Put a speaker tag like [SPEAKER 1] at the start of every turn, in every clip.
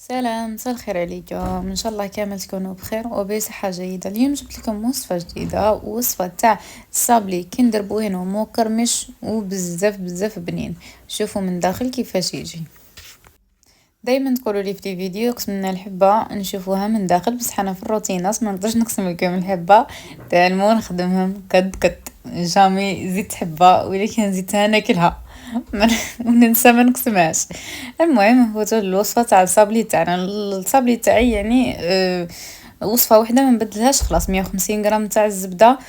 [SPEAKER 1] سلام، مساء الخير عليكم. ان شاء الله كامل تكونوا بخير وبصحه جيده. اليوم جبت لكم وصفه جديده، وصفه تاع الصابلي كندر بوينو مقرمش وبزاف بزاف بنين. شوفوا من داخل كيفاش يجي. دايما تقولوا لي في الفيديو قسمنا الحبه نشوفوها من داخل، بصح انا في الروتينات ما نقدرش نقسم لكم الحبه تاع المون، نخدمهم قد جامي زيت حبه، ولكن زيتها ناكلها وننسى ما نقسمهاش. المهم هو الوصفه تاع الصابلي تاعنا. الصابلي تاعي يعني وصفه واحده ما نبدلهاش خلاص. 150 غرام تاع الزبده،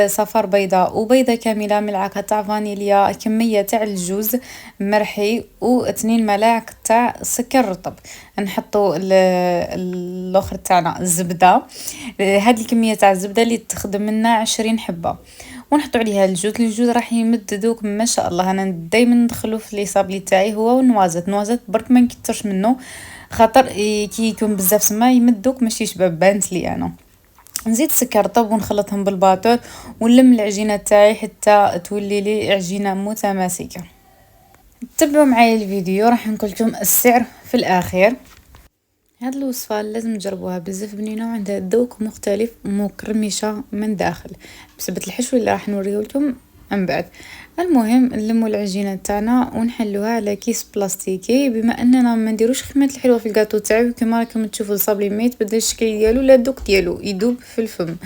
[SPEAKER 1] صفار بيضاء وبيضه كامله، ملعقه تاع فانيليا، كميه تاع الجوز مرحي، و2 ملاعق تاع سكر رطب. نحطو الاخر تاعنا الزبده. هذه الكميه تاع الزبده اللي تخدم لنا 20 حبه، ونحطو عليها الجوز راح يمد ذوق ما شاء الله. انا دائما ندخلو في لي صابلي تاعي هو والنوازات برك ما نكثرش منه، خاطر كي يكون بزاف سما يمد ذوق ماشي شباب بانت لي انا. نزيد سكر طب ونخلطهم بالباطور، ونلم العجينه تاعي حتى تولي لي عجينه متماسكه. تبعوا معايا الفيديو، راح نقول لكم السعر في الاخير. هاد الوصفه لازم تجربوها، بزاف بنينه وعندها ذوق مختلف ومقرمشه من داخل بسبب الحشو اللي راح نوريه لكم من بعد. المهم نلمو العجينه تاعنا ونحلوها على كيس بلاستيكي، بما اننا ما نديروش خمات الحلوه في الكاطو تاعي كما راكم تشوفوا الصابلي ما يتبدل الشكل ديالو لا الذوق ديالو، يذوب في الفم.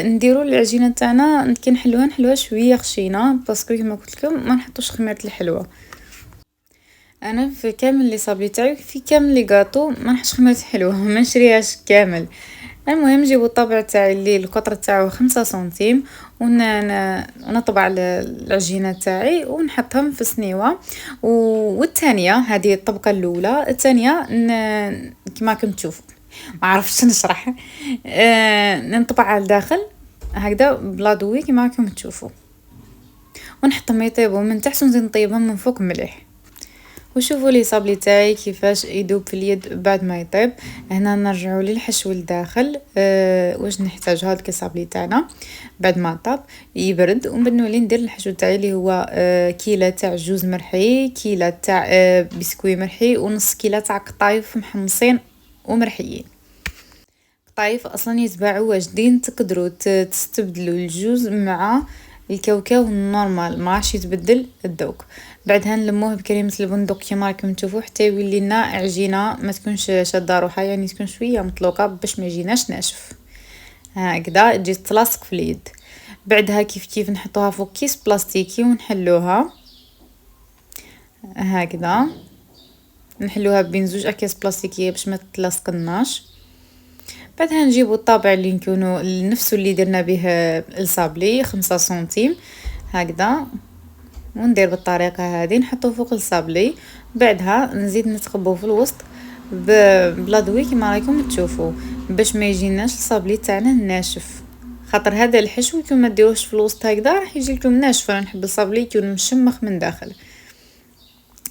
[SPEAKER 1] نديروا العجينه تاعنا كي نحلوها شويه خشينه، باسكو كما قلت لكم ما نحطوش خمات الحلوه. انا في كامل لي صابلي تاعي في كامل لي غاطو ما نحطش خميره حلوه، ما نشريهاش كامل. المهم نجيبو الطابع تاعي اللي القطر تاعو 5 سنتيم، ونطبع العجينه تاعي ونحطهم في صنيوه. والثانيه هذه الطبقه الاولى، الثانيه كما راكم تشوفوا ما عرفتش نشرح. نطبع على الداخل هكذا بلا ضوي كما راكم تشوفوا، ونحطهم يطيبوا من تحت ونزيد نطيبهم من فوق مليح. وشوفوا لي صابلي تاعي كيفاش يذوب في اليد بعد ما يطيب. هنا نرجعوا للحشو لداخل. واش نحتاج هذا الصابلي تاعنا بعد ما طاب يبرد، ومن بعد نولي ندير الحشو تاعي اللي هو كيله تاع جوز مرحي، كيله تاع بسكوي مرحي، ونص كيله تاع قطايف محمصين ومرحيين. قطايف اصلا يتباعوا واجدين، تقدروا تستبدلوا الجوز مع الكاوكاو النورمال ما راحش يتبدل الذوق. بعدها نلموه بكريمه البندق كما راكم تشوفوا حتى يولي لنا عجينه ما تكونش شاده روحها، يعني تكون شويه مطلوقه باش ما يجيناش ناشف هكذا تجي تلاصق في اليد. بعدها كيف نحطوها فوق كيس بلاستيكي ونحلوها هكذا، نحلوها بين زوج اكياس بلاستيكيه باش ما تلاصقناش. بعدها نجيبو الطابع اللي نكونو نفسه اللي درنا به الصابلي 5 سنتيم هكذا، وندير بالطريقه هذه نحطه فوق الصابلي. بعدها نزيد نتقبو في الوسط بلا ضوي كما راكم تشوفوا باش ما يجيناش الصابلي تاعنا ناشف، خاطر هذا الحشو يكون ما ديروش في الوسط هكذا راح يجي لكم ناشف. انا نحب الصابلي يكون مشمخ من داخل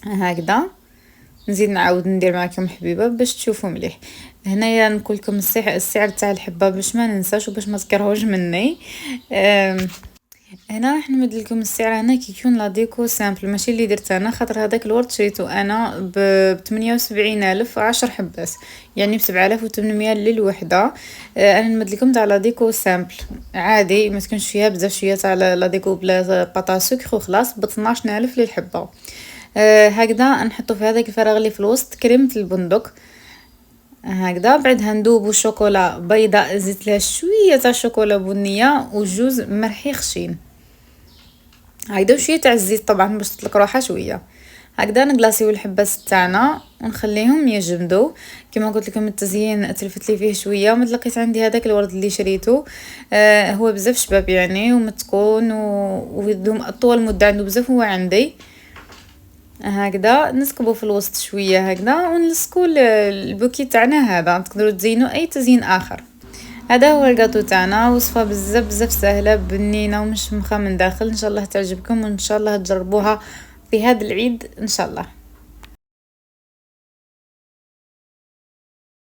[SPEAKER 1] هكذا. نزيد نعاود ندير معكم حبيبه باش تشوفوا مليح. هنايا نقول لكم السعر تاع الحبه باش ما ننساش وباش ما تكرهوش مني. هنا راح نمد لكم السعر هنا كي يكون لا ديكو سامبل ماشي اللي درت انا، خاطر هذاك الورد شريته انا ب 78,000 10 حبات، يعني ب 7,800 للوحده. انا نمد لكم تاع لا ديكو سامبل عادي ما تكونش فيها بزاف، شويه تاع لا ديكو بلا باطا سكر وخلاص ب 12,000 للحبه. هكذا نحطو في هذاك الفراغ اللي في الوسط كريمه البندق هكذا. بعدها ندوبو شوكولا بيضاء زدت لها شويه تاع شوكولا بنيه وجوز مرحي خشين هكذا، وشويه تاع الزيت طبعا باش تطلق روحها شويه هكذا. نكلاصيو الحبات تاعنا ونخليهم يجمدوا. كما قلت لكم التزيين تلفت لي فيه شويه، وما لقيت عندي هذاك الورد اللي شريته هو بزاف شباب يعني ومتكون ويدوم طول مده عنده بزاف هو عندي هكذا. نسكبوا في الوسط شويه هكذا ونلصقوا البوكي تاعنا هذا. تقدروا تزينوا اي تزيين اخر. هذا هو الكاطو تاعنا، وصفه بزاف بزاف سهله بنينه ومشمخه من داخل. ان شاء الله تعجبكم وان شاء الله تجربوها في هذا العيد ان شاء الله.